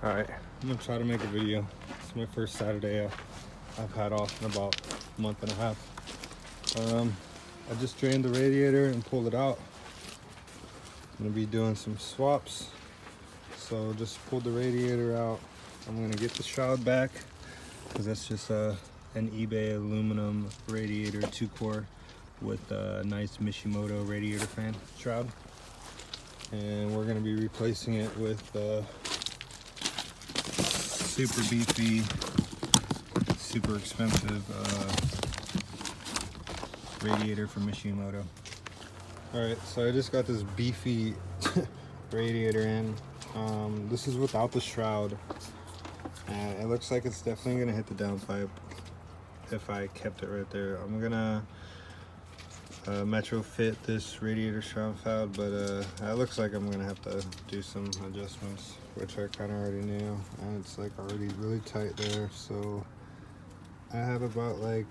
Alright, I'm gonna try to make a video. It's my first Saturday I've had off in about a month and a half. I just drained the radiator and pulled it out. I'm gonna be doing some swaps. So just pulled the radiator out. I'm gonna get the shroud back because that's just an eBay aluminum radiator 2-core with a nice Mishimoto radiator fan shroud. And we're gonna be replacing it with super beefy, super expensive radiator from Mishimoto. Alright, so I just got this beefy radiator in. This is without the shroud, and it looks like it's definitely gonna hit the downpipe if I kept it right there. I'm gonna retrofit this radiator shroud valve, but it looks like I'm gonna have to do some adjustments, which I kind of already knew, and it's like already really tight there. So I have about like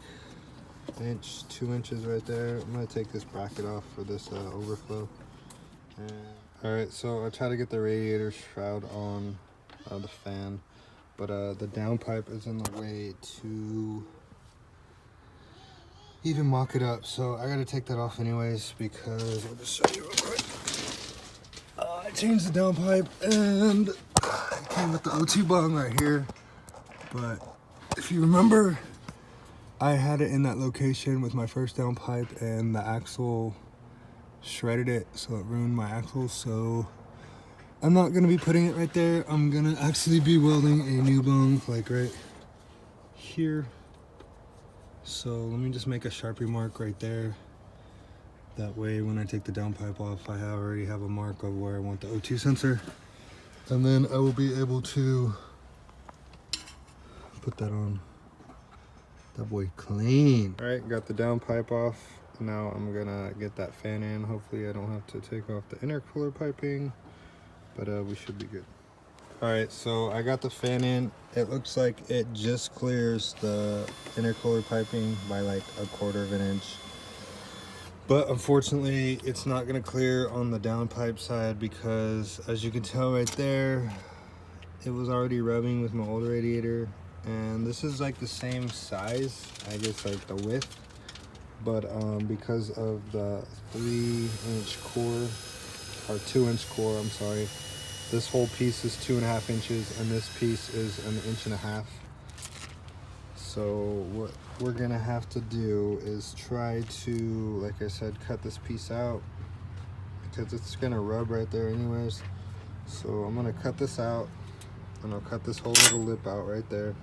2 inches right there. I'm gonna take this bracket off for this overflow. All right, so I try to get the radiator shroud on the fan, but the downpipe is in the way to even mock it up, so I gotta take that off anyways, because I'll just show you real quick. I changed the downpipe and it came with the O2 bung right here, but if you remember, I had it in that location with my first downpipe and the axle shredded it, so it ruined my axle. So I'm not gonna be putting it right there. I'm gonna actually be welding a new bung like right here. So let me just make a Sharpie mark right there. That way when I take the downpipe off, I already have a mark of where I want the O2 sensor. And then I will be able to put that on. That boy clean. All right, got the downpipe off. Now I'm gonna get that fan in. Hopefully I don't have to take off the intercooler piping, but we should be good. All right, so I got the fan in. It looks like it just clears the intercooler piping by like 1/4 of an inch. But unfortunately, it's not gonna clear on the downpipe side because, as you can tell right there, it was already rubbing with my old radiator. And this is like the same size, I guess like the width, but because of the 3-inch core, or 2-inch core, I'm sorry, this whole piece is 2.5 inches and this piece is 1.5 inches. So what we're gonna have to do is try to, like I said, cut this piece out because it's gonna rub right there anyways. So I'm gonna cut this out and I'll cut this whole little lip out right there,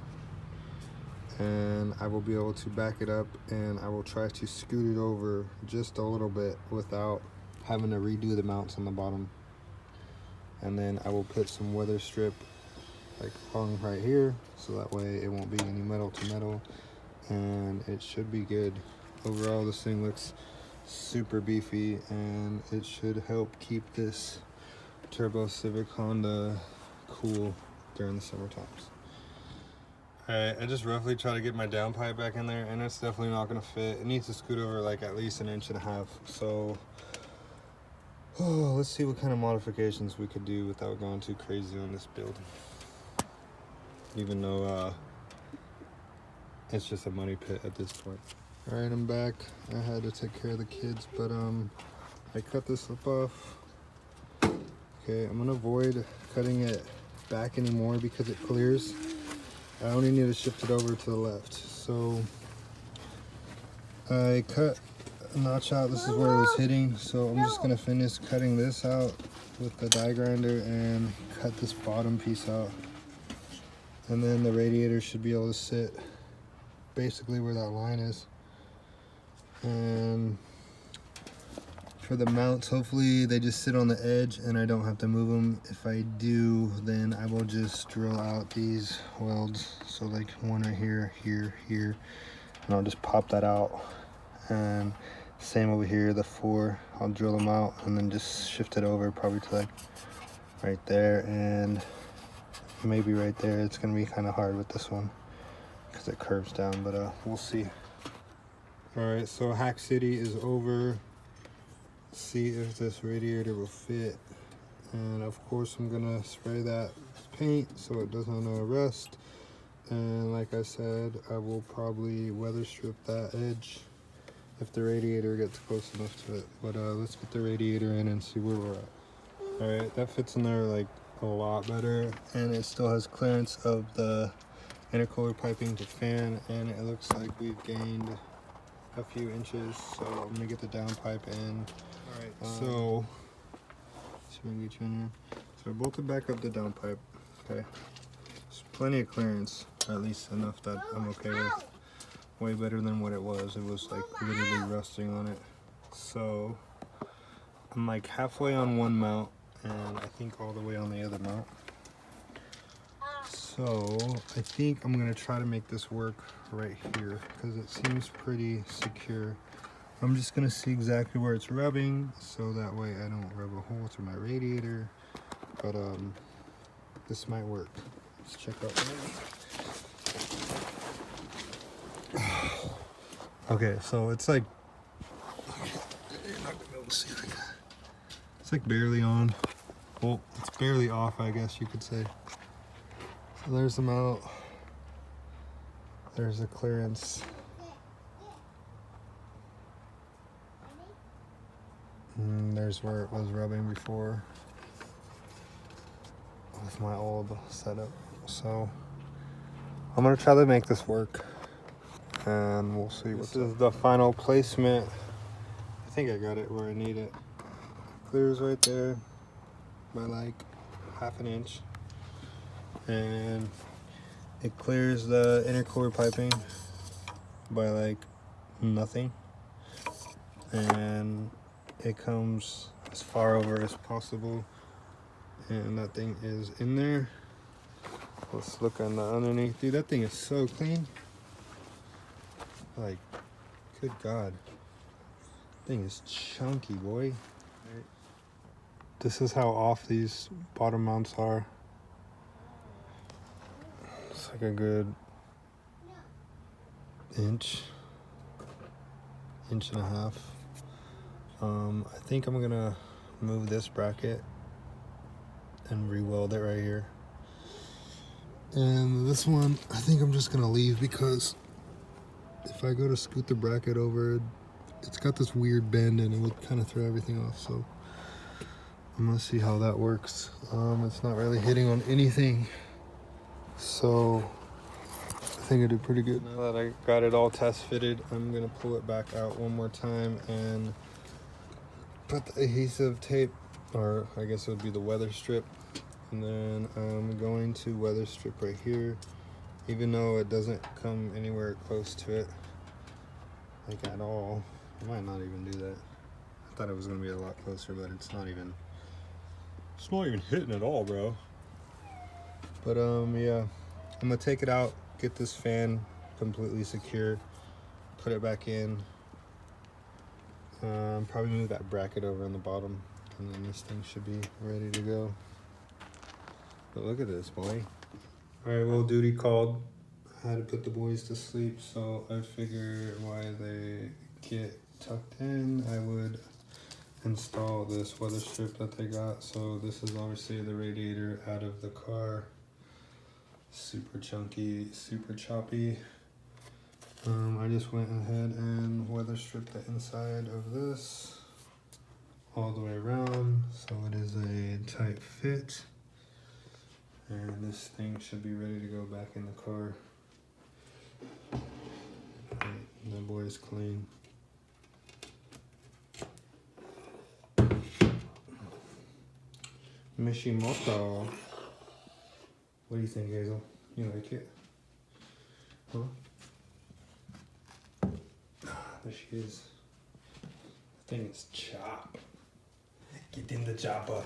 and I will be able to back it up, and I will try to scoot it over just a little bit without having to redo the mounts on the bottom. And then I will put some weather strip like hung right here, so that way it won't be any metal to metal, and it should be good. Overall, this thing looks super beefy, and it should help keep this turbo Civic Honda cool during the summer times. Alright, I just roughly try to get my downpipe back in there, and it's definitely not going to fit. It needs to scoot over like at least 1.5 inches. So let's see what kind of modifications we could do without going too crazy on this build. Even though it's just a money pit at this point. Alright, I'm back. I had to take care of the kids, but I cut this lip off. Okay, I'm going to avoid cutting it back anymore because it clears. I only need to shift it over to the left. So I cut a notch out. This is where it was hitting. So I'm just gonna finish cutting this out with the die grinder and cut this bottom piece out. And then the radiator should be able to sit basically where that line is. And for the mounts, hopefully they just sit on the edge and I don't have to move them. If I do, then I will just drill out these welds. So like one right here, here, here, and I'll just pop that out. And same over here, the 4, I'll drill them out and then just shift it over probably to like right there, and maybe right there. It's gonna be kind of hard with this one because it curves down, but we'll see. All right, so Hack City is over. See if this radiator will fit, and of course I'm gonna spray that paint so it doesn't rust. And like I said, I will probably weather strip that edge if the radiator gets close enough to it. But let's get the radiator in and see where we're at. Alright, that fits in there like a lot better, and it still has clearance of the intercooler piping to fan, and it looks like we've gained a few inches, so I'm gonna get the downpipe in. Alright, so we can get you in here. So I bolted back up the downpipe. Okay, there's plenty of clearance, or at least enough that I'm okay with. Way better than what it was. It was like literally rusting on it. So I'm like halfway on one mount, and I think all the way on the other mount. So I think I'm gonna try to make this work right here because it seems pretty secure. I'm just gonna see exactly where it's rubbing so that way I don't rub a hole through my radiator. But this might work. Let's check out the okay, so it's like, you're not gonna be able to see it. It's like barely on. Well, it's barely off, I guess you could say. So there's the mount. There's the clearance. And there's where it was rubbing before with my old setup. So I'm gonna try to make this work, and we'll see. This is the final placement. I think I got it where I need it. Clears right there by like ½ an inch, and it clears the intercooler piping by like nothing, and it comes as far over as possible, and that thing is in there. Let's look on the underneath. Dude, that thing is so clean. Like, good God. Thing is chunky, boy. This is how off these bottom mounts are. It's like a good inch and a half. I think I'm gonna move this bracket and re-weld it right here. And this one, I think I'm just gonna leave because if I go to scoot the bracket over, it's got this weird bend and it would kind of throw everything off. So I'm gonna see how that works. It's not really hitting on anything, so I think I did pretty good. Now that I got it all test fitted, I'm gonna pull it back out one more time and put the adhesive tape, or I guess it would be the weather strip, and then I'm going to weather strip right here, even though it doesn't come anywhere close to it, like at all. I might not even do that. I thought it was gonna be a lot closer, but it's not even hitting at all, bro. But yeah, I'm gonna take it out, get this fan completely secure, put it back in, probably move that bracket over on the bottom, and then this thing should be ready to go. But look at this, boy. All right, well, duty called. I had to put the boys to sleep, so I figured while they get tucked in, I would install this weather strip that they got. So this is obviously the radiator out of the car. Super chunky, super choppy. I just went ahead and weather stripped the inside of this all the way around, so it is a tight fit. And this thing should be ready to go back in the car. The boy's clean. Mishimoto. What do you think, Hazel? You like it? Huh? There she is. The thing is chop. Get in the chopper.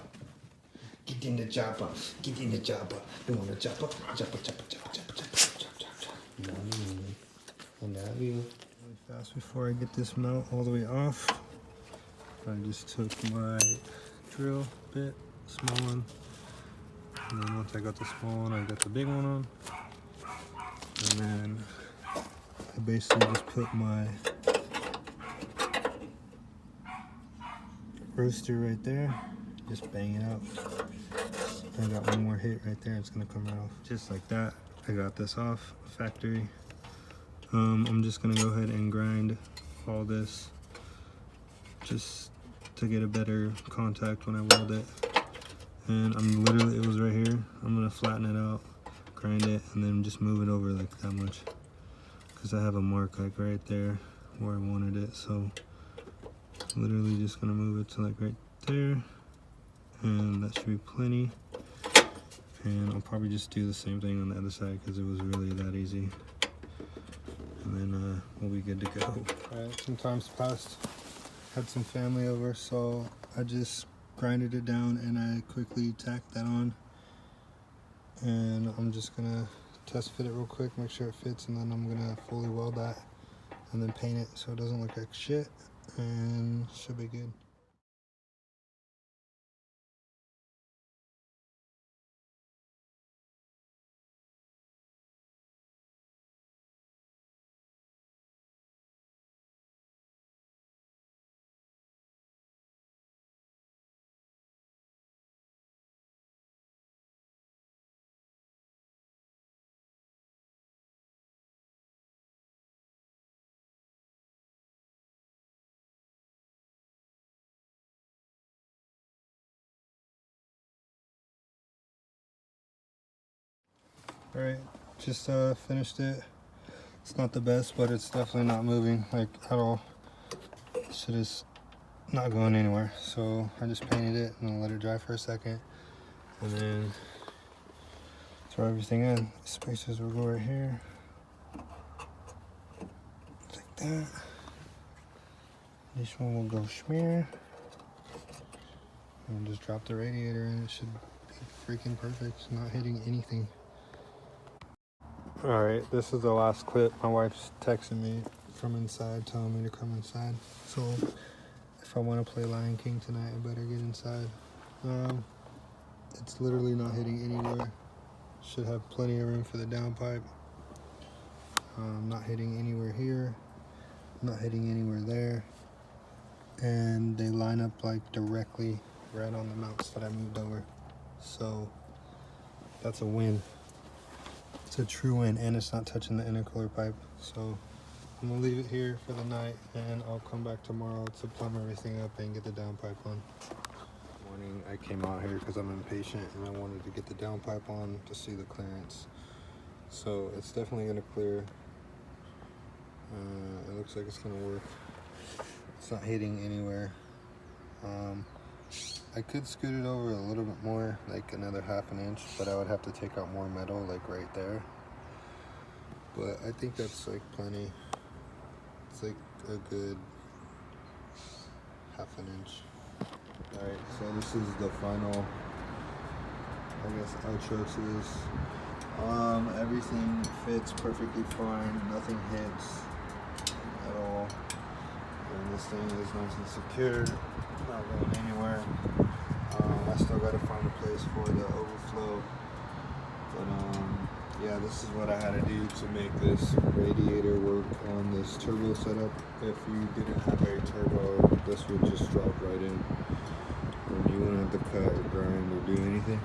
Get in the chopper. Get in the chopper. You want the chopper? Chopper, chopper, chopper, chopper, chopper, chopper, chopper. I love you. Really fast before I get this mount all the way off, I just took my drill bit, small one, and then once I got the small one, I got the big one on, and then I basically just put my roaster right there, just bang it out, I got one more hit right there, it's gonna come right off. Just like that, I got this off factory. I'm just gonna go ahead and grind all this just to get a better contact when I weld it. And I'm literally, it was right here. I'm gonna flatten it out, grind it, and then just move it over like that much. Cause I have a mark like right there where I wanted it. So literally just gonna move it to like right there. And that should be plenty. And I'll probably just do the same thing on the other side because it was really that easy. And then we'll be good to go. Alright, some time's passed. Had some family over, so I just grinded it down and I quickly tacked that on. And I'm just gonna test fit it real quick, make sure it fits, and then I'm gonna fully weld that and then paint it so it doesn't look like shit, and should be good. Alright, just finished it. It's not the best, but it's definitely not moving like at all. Shit is not going anywhere. So I just painted it and I'll let it dry for a second. And then throw everything in. Spacers will go right here. Like that. This one will go smear. And just drop the radiator in. It should be freaking perfect. It's not hitting anything. Alright, this is the last clip. My wife's texting me from inside, telling me to come inside. So if I want to play Lion King tonight, I better get inside. It's literally not hitting anywhere. Should have plenty of room for the downpipe. Not hitting anywhere here. Not hitting anywhere there. And they line up like directly right on the mounts that I moved over. So that's a win. It's a true win, and it's not touching the intercooler pipe. So I'm gonna leave it here for the night, and I'll come back tomorrow to plumb everything up and get the downpipe on. Morning, I came out here because I'm impatient and I wanted to get the downpipe on to see the clearance. So it's definitely gonna clear. It looks like it's gonna work. It's not hitting anywhere. I could scoot it over a little bit more, like another ½ an inch, but I would have to take out more metal, like right there. But I think that's like plenty. It's like a good ½ an inch. Alright, so this is the final, I guess, outro to this. Everything fits perfectly fine, nothing hits at all. And this thing is nice and secure, not going anywhere. I still gotta find a place for the overflow. But yeah, this is what I had to do to make this radiator work on this turbo setup. If you didn't have a turbo, this would just drop right in. And you wouldn't have to cut or grind or do anything.